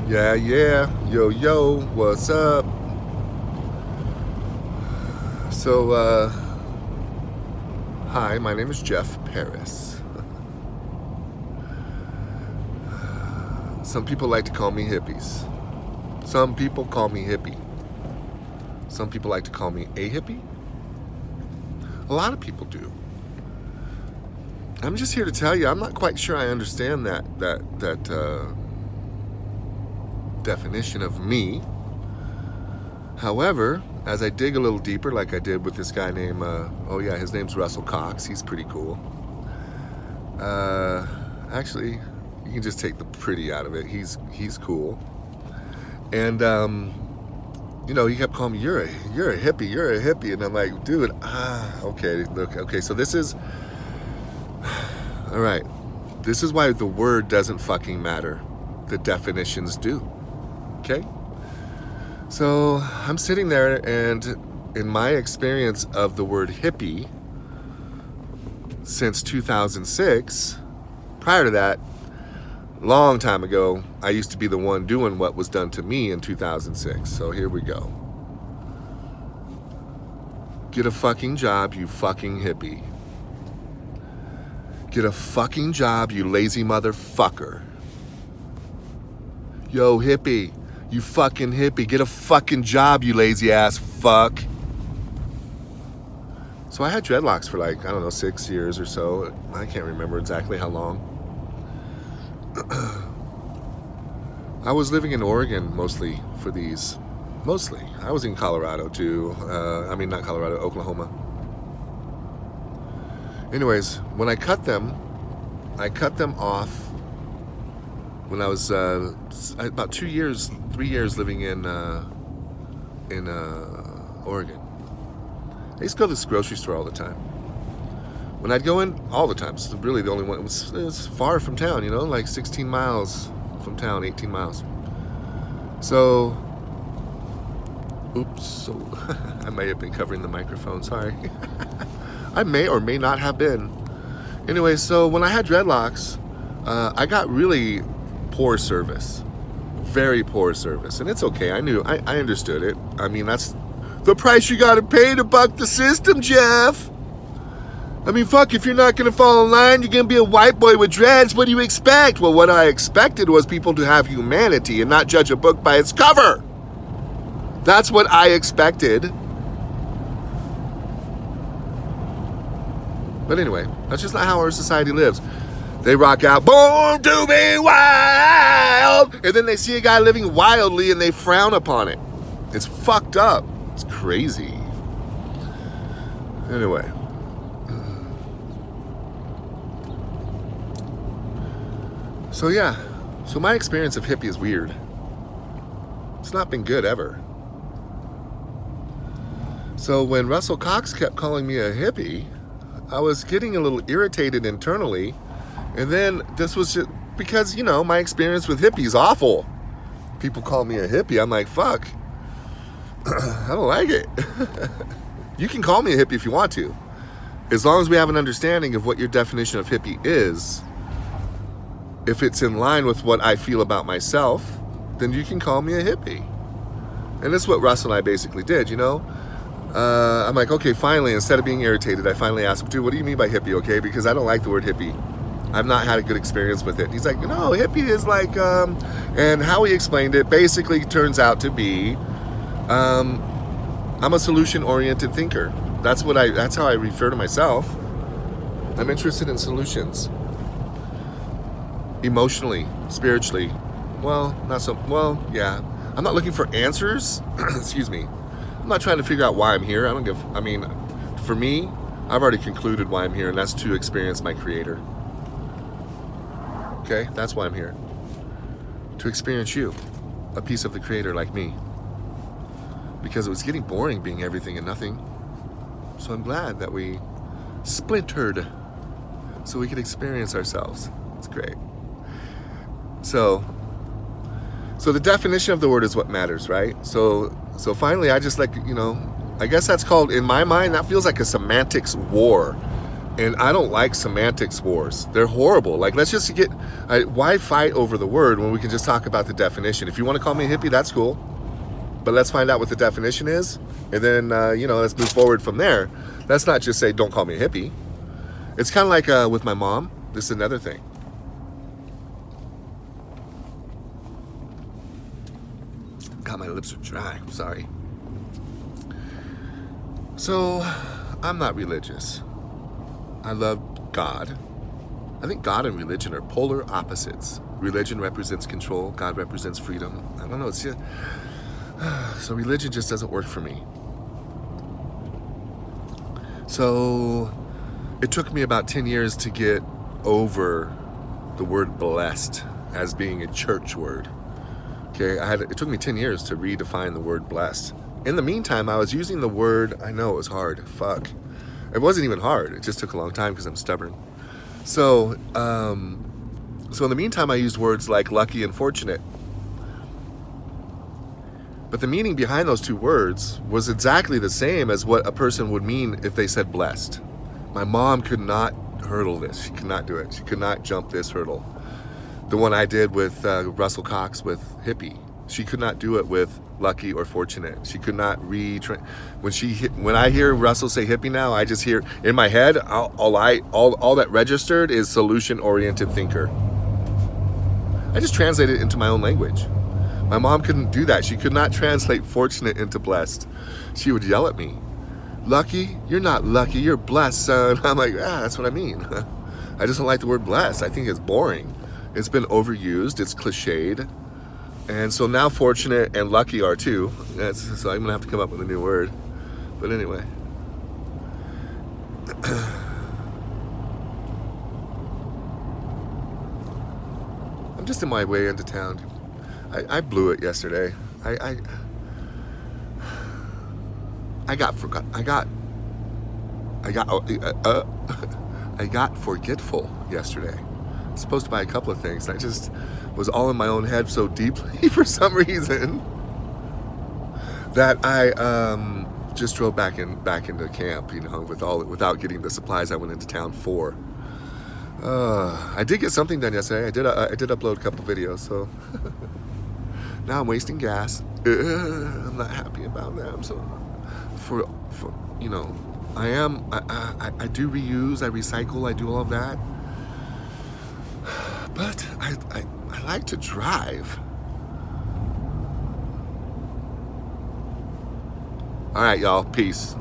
Yeah, yeah. Yo, yo, what's up? So, hi, my name is Jeff Paris. Some people like to call me hippies. Some people call me hippie. Some people like to call me a hippie. A lot of people do. I'm just here to tell you, I'm not quite sure I understand that definition of me. However, as I dig a little deeper, like I did with this guy named, his name's Russell Cox. He's pretty cool. Actually, you can just take the pretty out of it. He's cool. And, he kept calling me, you're a hippie. And I'm like, dude, okay, so this is, all right. This is why the word doesn't fucking matter. The definitions do. Okay? So I'm sitting there, and in my experience of the word hippie since 2006, prior to that, long time ago, I used to be the one doing what was done to me in 2006. So here we go. Get a fucking job, you fucking hippie. Get a fucking job, you lazy motherfucker. Yo, hippie. You fucking hippie. Get a fucking job, you lazy ass fuck. So I had dreadlocks for 6 years or so. I can't remember exactly how long. I was living in Oregon mostly for these. Mostly. I was in Colorado too. Not Colorado, Oklahoma. Anyways, when I cut them off when I was about 3 years living in Oregon. I used to go to this grocery store all the time. When I'd go in all the time, it's really the only one. It was far from town, like 16 miles from town, 18 miles. So, I may have been covering the microphone, sorry. I may or may not have been. Anyway, so when I had dreadlocks, I got really poor service. Very poor service. And it's okay. I understood it. That's the price you gotta pay to buck the system, Jeff. Fuck, if you're not gonna fall in line, you're gonna be a white boy with dreads. What do you expect? Well, what I expected was people to have humanity and not judge a book by its cover. That's what I expected. But anyway, that's just not how our society lives. They rock out, born to be wild, and then they see a guy living wildly and they frown upon it. It's fucked up. It's crazy. Anyway. So yeah, so my experience of hippie is weird. It's not been good ever. So when Russell Cox kept calling me a hippie, I was getting a little irritated internally. And then this was just because, my experience with hippie is awful. People call me a hippie. I'm like, fuck. I don't like it. You can call me a hippie if you want to. As long as we have an understanding of what your definition of hippie is, if it's in line with what I feel about myself, then you can call me a hippie. And that's what Russ and I basically did, I'm like, okay, finally, instead of being irritated, I finally asked him, dude, what do you mean by hippie, okay? Because I don't like the word hippie. I've not had a good experience with it. He's like, no, hippie is like, and how he explained it basically turns out to be, I'm a solution-oriented thinker. That's how I refer to myself. I'm interested in solutions. Emotionally, spiritually. Yeah. I'm not looking for answers. Excuse me. I'm not trying to figure out why I'm here. For me, I've already concluded why I'm here, and that's to experience my creator. Okay? That's why I'm here. To experience you, a piece of the creator like me. Because it was getting boring being everything and nothing. So I'm glad that we splintered so we could experience ourselves. It's great. So the definition of the word is what matters, right? So finally, I just I guess that's called, in my mind, that feels like a semantics war. And I don't like semantics wars. They're horrible. Like, let's just why fight over the word when we can just talk about the definition? If you want to call me a hippie, that's cool. But let's find out what the definition is. And then, let's move forward from there. Let's not just say, don't call me a hippie. It's kind of like with my mom. This is another thing. God, my lips are dry. I'm sorry. So, I'm not religious. I love God. I think God and religion are polar opposites. Religion represents control. God represents freedom. I don't know. It's just, so religion just doesn't work for me. So it took me about 10 years to get over the word blessed as being a church word. Okay, it took me 10 years to redefine the word blessed. In the meantime, I was using the word, I know it was hard, fuck. It wasn't even hard, it just took a long time because I'm stubborn. So in the meantime, I used words like lucky and fortunate. But the meaning behind those two words was exactly the same as what a person would mean if they said blessed. My mom could not hurdle this. She could not do it. She could not jump this hurdle. The one I did with Russell Cox with hippie. She could not do it with lucky or fortunate. She could not when I hear Russell say hippie now, I just hear in my head all that registered is solution-oriented thinker. I just translate it into my own language. My mom couldn't do that. She could not translate fortunate into blessed. She would yell at me. Lucky? You're not lucky. You're blessed, son. I'm like, that's what I mean. I just don't like the word blessed. I think it's boring. It's been overused. It's cliched. And so now fortunate and lucky are too. So I'm going to have to come up with a new word. But anyway. I'm just in my way into town. I blew it yesterday. I got forgetful yesterday. I was supposed to buy a couple of things. I just was all in my own head so deeply for some reason that I just drove back into camp, without getting the supplies I went into town for. I did get something done yesterday. I did upload a couple of videos, so now I'm wasting gas. I'm not happy about that. So I do reuse, I recycle, I do all of that. But I like to drive. All right, y'all. Peace.